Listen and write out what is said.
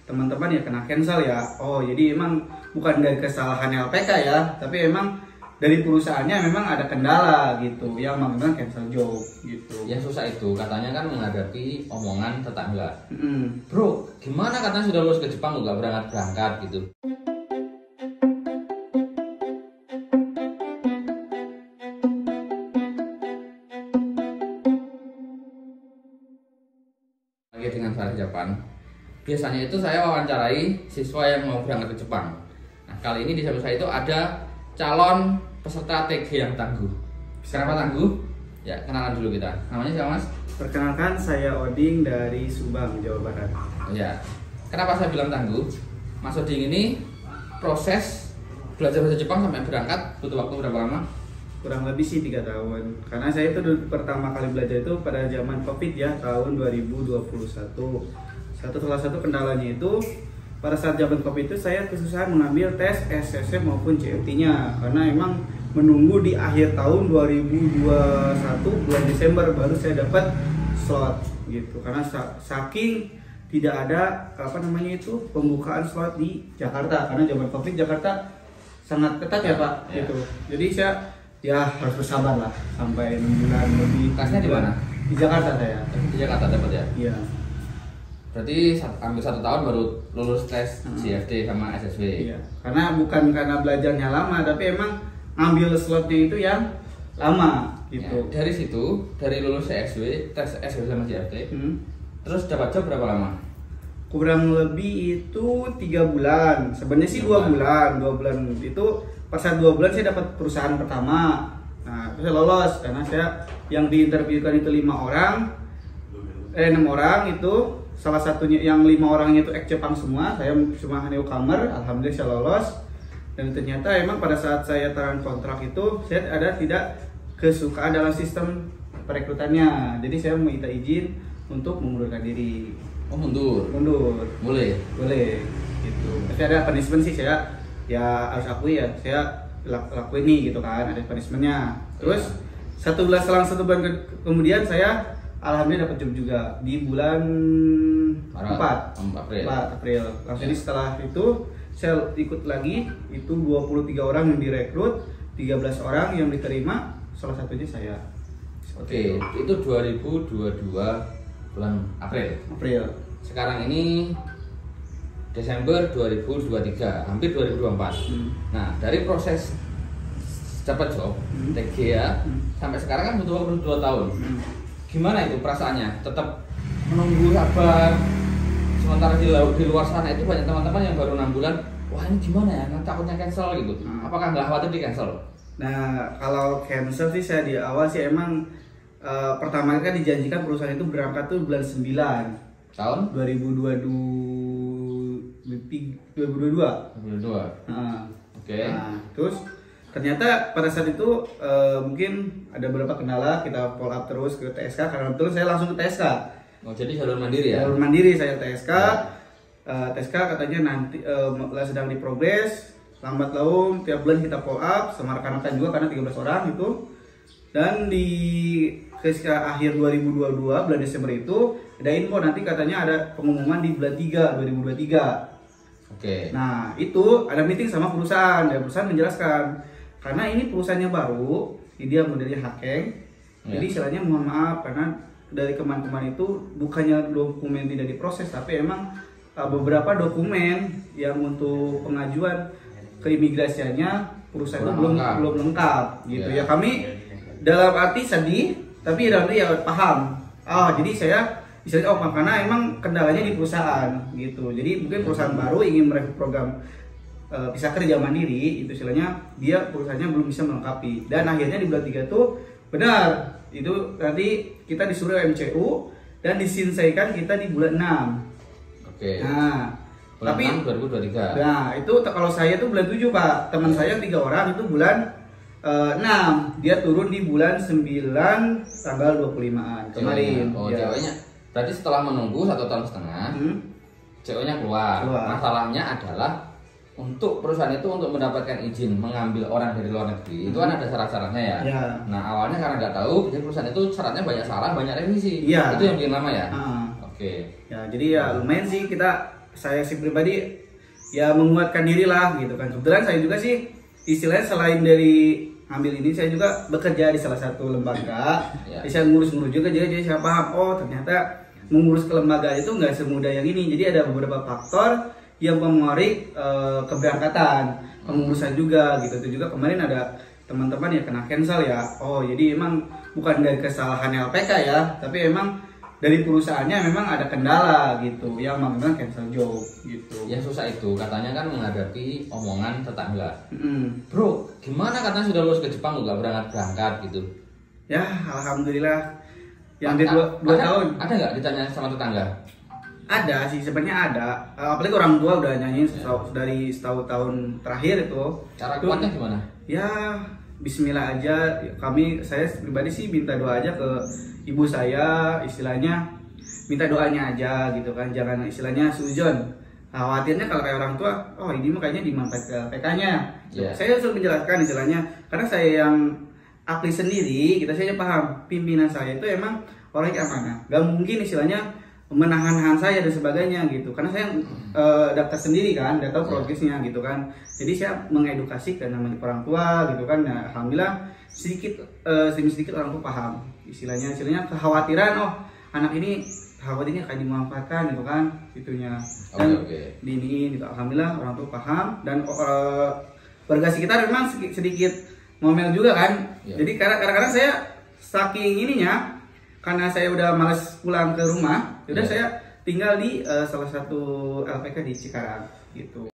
teman-teman ya kena cancel ya. Oh jadi emang bukan dari kesalahan LPK ya, tapi emang dari perusahaannya memang ada kendala gitu yang mengakibatkan cancel job gitu. Yang susah itu katanya kan menghadapi omongan tetangga. Bro, gimana katanya sudah lulus ke Jepang nggak berangkat gitu. Lagi dengan saya di Jepang. Biasanya itu saya wawancarai siswa yang mau berangkat ke Jepang. Nah, kali ini di samping saya itu ada calon peserta TG yang tangguh. Kenapa tangguh? Ya, kenalan dulu kita. Namanya siapa, Mas? Perkenalkan, saya Oding dari Subang, Jawa Barat. Ya. Kenapa saya bilang tangguh? Mas Oding ini proses belajar bahasa Jepang sampai berangkat butuh waktu berapa lama? Kurang lebih sih 3 tahun. Karena saya itu pertama kali belajar itu pada zaman Covid ya, tahun 2021. Salah satu kendalanya itu pada saat zaman Covid itu saya kesusahan mengambil tes SSC maupun CFT-nya karena emang menunggu di akhir tahun 2021 bulan Desember baru saya dapat slot gitu. Karena saking tidak ada pembukaan slot di Jakarta karena zaman Covid Jakarta sangat ketat ya Pak gitu. Jadi saya ya harus bersabar lah sampai 6 bulan lebih. Tesnya di mana? Di Jakarta saya. Di Jakarta dapat ya? Iya. Berarti hampir 1 tahun baru lulus tes CFD sama SSW. Iya. Karena bukan karena belajarnya lama, tapi emang ngambil slotnya itu yang lama gitu. Ya, dari situ, dari lulus CSW, tes SSW sama CFD, terus dapat job berapa lama? Kurang lebih itu 3 bulan. Sebenarnya sih 2 bulan. 2 bulan itu pas saat 2 bulan saya dapat perusahaan pertama. Nah, terus saya lolos karena saya yang diinterviewkan itu 6 orang itu. Salah satunya yang 5 orangnya itu Jepang semua, saya cuma newcomer, alhamdulillah saya lolos. Dan ternyata emang pada saat saya taruh kontrak itu saya ada tidak kesukaan dalam sistem perekrutannya. Jadi saya minta izin untuk mengundurkan diri. Oh, mundur. Boleh Gitu. Tapi ada punishment sih, saya ya harus akui ya, saya lakuin nih gitu kan, ada punishmentnya. Terus 1 bulan selang 1 bulan kemudian saya alhamdulillah dapat job juga di bulan 4 April. Langsung setelah itu saya ikut lagi, itu 23 orang yang direkrut, 13 orang yang diterima, salah satunya saya. Oke, itu 2022 bulan April. Sekarang ini Desember 2023, hampir 2024. Nah, dari proses dapat job TG ya, sampai sekarang kan butuh waktu 2 tahun. Gimana itu perasaannya? Tetap menunggu sabar. Sementara di luar sana itu banyak teman-teman yang baru 6 bulan. Wah, ini gimana ya? Takutnya cancel gitu. Apakah nggak khawatir di cancel? Nah, kalau cancel sih saya di awal sih emang pertama kan dijanjikan perusahaan itu berangkat tuh bulan 9 tahun 2022. Oke. Nah, terus ternyata pada saat itu mungkin ada beberapa kendala, kita follow up terus ke TSK karena betul saya langsung ke TSK. Oh, jadi jalur mandiri ya? Jalur mandiri saya TSK. TSK katanya nanti sedang diprogres, lambat laun tiap bulan kita follow up sama rekan-rekan juga karena 13 orang itu. Dan di akhir 2022 bulan Desember itu ada info nanti katanya ada pengumuman di bulan 3 2023. Oke. Nah, itu ada meeting sama perusahaan, dan perusahaan menjelaskan karena ini perusahaannya baru, dia modelnya hakeng. Jadi istilahnya mohon maaf karena dari kemarin itu bukannya dokumen tidak diproses, tapi emang beberapa dokumen yang untuk pengajuan keimigrasiannya perusahaan itu belum lengkap gitu ya. Kami dalam arti sedih, tapi dalam arti ya paham. Jadi saya misalnya karena emang kendalanya di perusahaan gitu. Jadi mungkin perusahaan baru ingin merekrut program bisa kerja mandiri, itu istilahnya dia perusahaannya belum bisa melengkapi. Dan akhirnya di bulan 3 itu benar, itu nanti kita disuruh MCU dan diselesaikan kita di bulan 6. Oke. Nah, bulan tapi 6 2023. Nah, itu kalau saya tuh bulan 7, Pak. Teman saya 3 orang itu bulan 6. Dia turun di bulan 9 tanggal 25-an kemarin. Oh, ceweknya. Berarti setelah menunggu 1,5 tahun, ceweknya keluar. Masalahnya adalah untuk perusahaan itu untuk mendapatkan izin mengambil orang dari luar negeri itu kan ada syarat-syaratnya ya. Nah, awalnya karena nggak tahu, jadi perusahaan itu syaratnya banyak salah, banyak revisi. Itu yang bikin lama ya. Oke. Ya, jadi ya lumayan sih kita saya sih pribadi ya menguatkan diri lah gitu kan. Kebetulan saya juga sih istilahnya selain dari ambil ini saya juga bekerja di salah satu lembaga. Saya ngurus-ngurus juga, jadi saya paham oh ternyata mengurus kelembagaan itu nggak semudah yang ini. Jadi ada beberapa faktor yang mempengaruhi keberangkatan, pengurusan juga gitu. Itu juga kemarin ada teman-teman yang kena cancel ya. Oh jadi emang bukan dari kesalahan LPK ya, tapi emang dari perusahaannya memang ada kendala gitu yang memang cancel job gitu. Yang susah itu katanya kan menghadapi omongan tetangga. Bro, gimana katanya sudah lulus ke Jepang nggak berangkat gitu? Ya alhamdulillah. Yang dua tahun. Ada nggak ditanya sama tetangga? Ada sih, sebenarnya ada. Apalagi orang tua udah nyanyiin dari setahun tahun terakhir itu. Cara kuatnya gimana? Ya Bismillah aja. Saya pribadi sih minta doa aja ke ibu saya, istilahnya minta doanya aja gitu kan. Jangan istilahnya sujon. Khawatirnya kalau kayak orang tua, oh ini mah kayaknya dimanfaatkan PK-nya. Saya selalu menjelaskan istilahnya, karena saya yang apply sendiri, saya paham pimpinan saya itu emang orang yang mana. Gak mungkin istilahnya menahan-nahan saya dan sebagainya gitu, karena saya daftar sendiri kan, udah tahu progresnya gitu kan. Jadi saya mengedukasi ke namanya orang tua gitu kan. Nah, alhamdulillah sedikit orang tua paham istilahnya kekhawatiran, oh anak ini khawatirnya akan dimanfaatkan gitu kan itunya. Dan diiniin gitu. Alhamdulillah orang tua paham dan warga sekitar memang sedikit ngomel juga kan. Jadi kadang-kadang saya saking ininya, karena saya udah males pulang ke rumah, udah saya tinggal di salah satu LPK di Cikarang gitu.